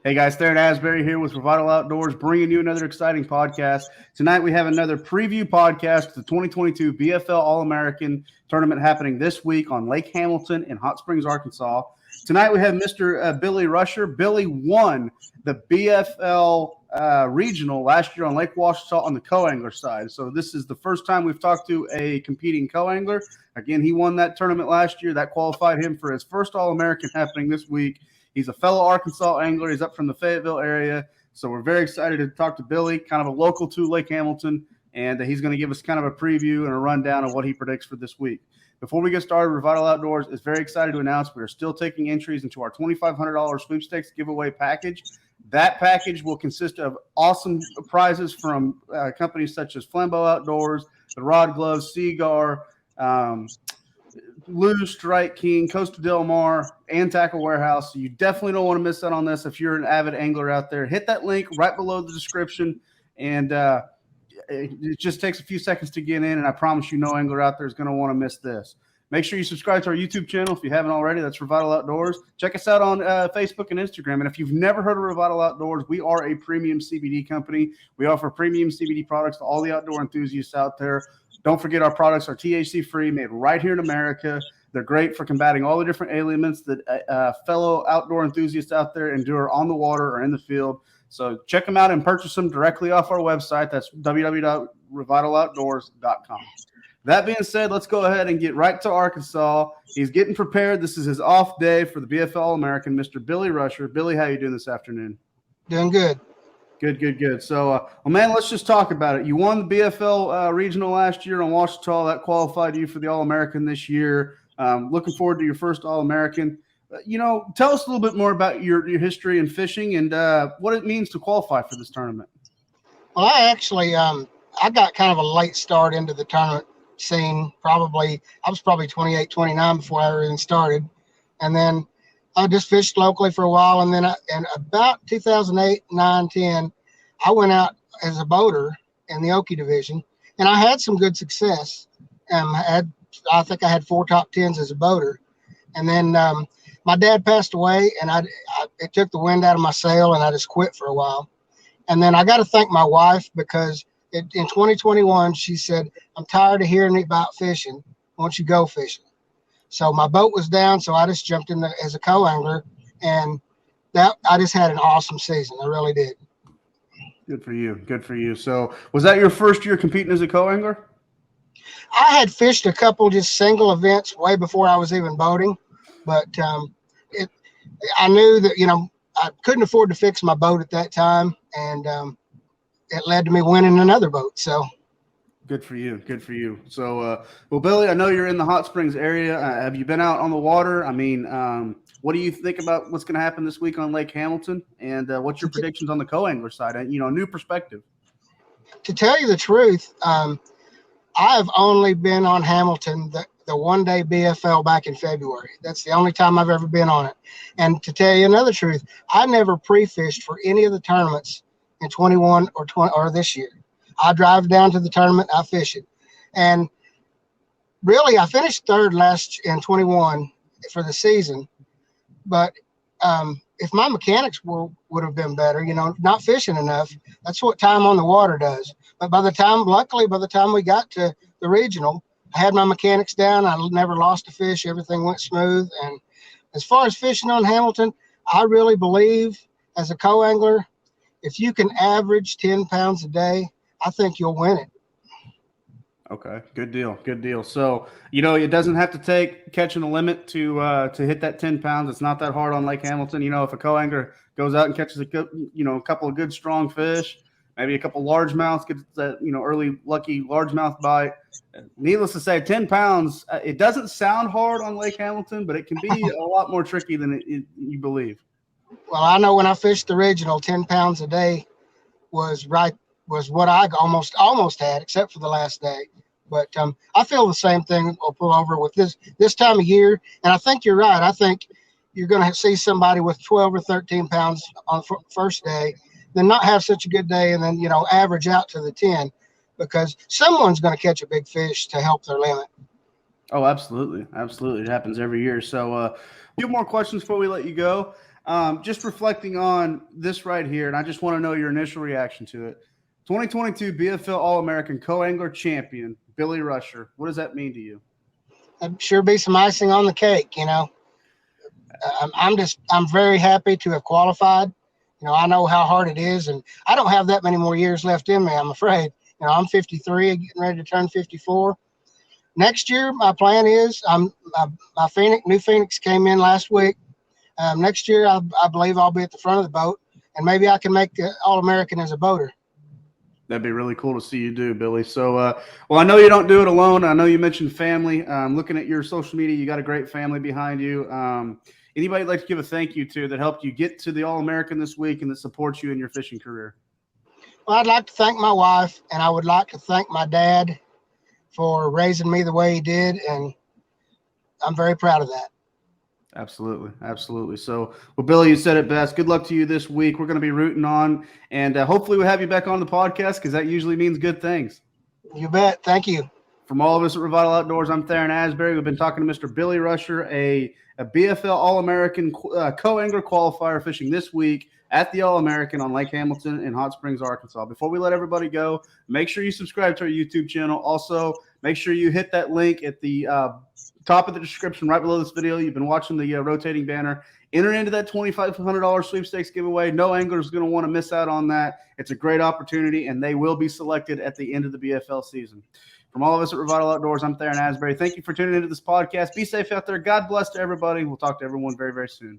Hey guys, Theron Asbury here with Revital Outdoors, bringing you another exciting podcast. Tonight we have another preview podcast to the 2022 BFL All-American tournament happening this week on Lake Hamilton in Hot Springs, Arkansas. Tonight we have Mr. Billy Rusher. Billy won the BFL Regional last year on Lake Ouachita on the CoAngler side. So this is the first time we've talked to a competing CoAngler. Again, he won that tournament last year. That qualified him for his first All-American happening this week. He's a fellow Arkansas angler. He's up from the Fayetteville area. So we're very excited to talk to Billy, kind of a local to Lake Hamilton, and he's going to give us kind of a preview and a rundown of what he predicts for this week. Before we get started, Revital Outdoors is very excited to announce we are still taking entries into our $2,500 sweepstakes giveaway package. That package will consist of awesome prizes from companies such as Flambeau Outdoors, the Rod Gloves, Seagar, Lou, Strike King, Costa Del Mar, and Tackle Warehouse. So you definitely don't want to miss out on this if you're an avid angler out there. Hit that link right below the description, and it just takes a few seconds to get in, and I promise you no angler out there is going to want to miss this. Make sure you subscribe to our YouTube channel if you haven't already. That's Revital Outdoors. Check us out on Facebook and Instagram. And if you've never heard of Revital Outdoors, we are a premium CBD company. We offer premium CBD products to all the outdoor enthusiasts out there. Don't forget our products are THC-free, made right here in America. They're great for combating all the different ailments that fellow outdoor enthusiasts out there endure on the water or in the field. So check them out and purchase them directly off our website. That's www.revitaloutdoors.com. That being said, let's go ahead and get right to Arkansas. He's getting prepared. This is his off day for the BFL All-American, Mr. Billy Rusher. Billy, how you doing this afternoon? Doing good. Good. So, well, man, let's just talk about it. You won the BFL Regional last year on Ouachita. That qualified you for the All-American this year. Looking forward to your first All-American. Tell us a little bit more about your history in fishing and what it means to qualify for this tournament. Well, I actually I got kind of a late start into the tournament scene. I was probably 28, 29 before I even started. And then I just fished locally for a while. And then in about 2008, 9, 10, I went out as a boater in the Okie division. And I had some good success. I think I had 4 top 10s as a boater. And then my dad passed away, and it took the wind out of my sail, and I just quit for a while. And then I got to thank my wife because in 2021, she said, "I'm tired of hearing about fishing. Why don't you go fishing?" So my boat was down, so I just jumped in as a co-angler, and I just had an awesome season. I really did. Good for you. So was that your first year competing as a co-angler? I had fished a couple just single events way before I was even boating, but I knew that, I couldn't afford to fix my boat at that time, and it led to me winning another boat. So good for you. So, well, Billy, I know you're in the Hot Springs area. Have you been out on the water? I mean, what do you think about what's going to happen this week on Lake Hamilton? And what's your predictions on the co-angler side? New perspective. To tell you the truth, I've only been on Hamilton the one-day BFL back in February. That's the only time I've ever been on it. And to tell you another truth, I never pre-fished for any of the tournaments in 21 or 20 or this year. I drive down to the tournament, I fish it. And really, I finished third in 21 for the season. But if my mechanics would have been better, not fishing enough, that's what time on the water does. But luckily, by the time we got to the regional, I had my mechanics down. I never lost a fish. Everything went smooth. And as far as fishing on Hamilton, I really believe as a co-angler, if you can average 10 pounds a day, I think you'll win it. Okay, good deal. So, it doesn't have to take catching a limit to hit that 10 pounds. It's not that hard on Lake Hamilton. If a co-angler goes out and catches a couple of good strong fish, maybe a couple largemouths, gets that, early lucky largemouth bite. Needless to say, 10 pounds, it doesn't sound hard on Lake Hamilton, but it can be a lot more tricky than you believe. Well, I know when I fished the regional, 10 pounds a day was what I almost had, except for the last day. But I feel the same thing will pull over with this time of year. And I think you're right. I think you're going to see somebody with 12 or 13 pounds on the first day, then not have such a good day, and then, average out to the 10, because someone's going to catch a big fish to help their limit. Oh, absolutely. Absolutely. It happens every year. So a few more questions before we let you go. Just reflecting on this right here, and I just want to know your initial reaction to it. 2022 BFL All-American CoAngler champion, Billy Rusher. What does that mean to you? That'd sure be some icing on the cake, I'm very happy to have qualified. I know how hard it is, and I don't have that many more years left in me, I'm afraid. I'm 53, getting ready to turn 54. Next year, my plan is my new Phoenix came in last week. Next year, I believe I'll be at the front of the boat, and maybe I can make the All-American as a boater. That'd be really cool to see you do, Billy. So, well, I know you don't do it alone. I know you mentioned family. Looking at your social media, you got a great family behind you. Anybody like to give a thank you to that helped you get to the All-American this week and that supports you in your fishing career? Well, I'd like to thank my wife, and I would like to thank my dad for raising me the way he did, and I'm very proud of that. Absolutely. Absolutely. So, well, Billy, you said it best. Good luck to you this week. We're going to be rooting on, and hopefully we'll have you back on the podcast because that usually means good things. You bet. Thank you. From all of us at Revital Outdoors, I'm Theron Asbury. We've been talking to Mr. Billy Rusher, a BFL All-American co-angler qualifier fishing this week at the All-American on Lake Hamilton in Hot Springs, Arkansas. Before we let everybody go, make sure you subscribe to our YouTube channel. Also, make sure you hit that link at the top of the description right below this video. You've been watching the rotating banner. Enter into that $2,500 sweepstakes giveaway. No angler is going to want to miss out on that. It's a great opportunity, and they will be selected at the end of the BFL season. From all of us at Revital Outdoors, I'm Theron Asbury. Thank you for tuning into this podcast. Be safe out there. God bless to everybody. We'll talk to everyone very, very soon.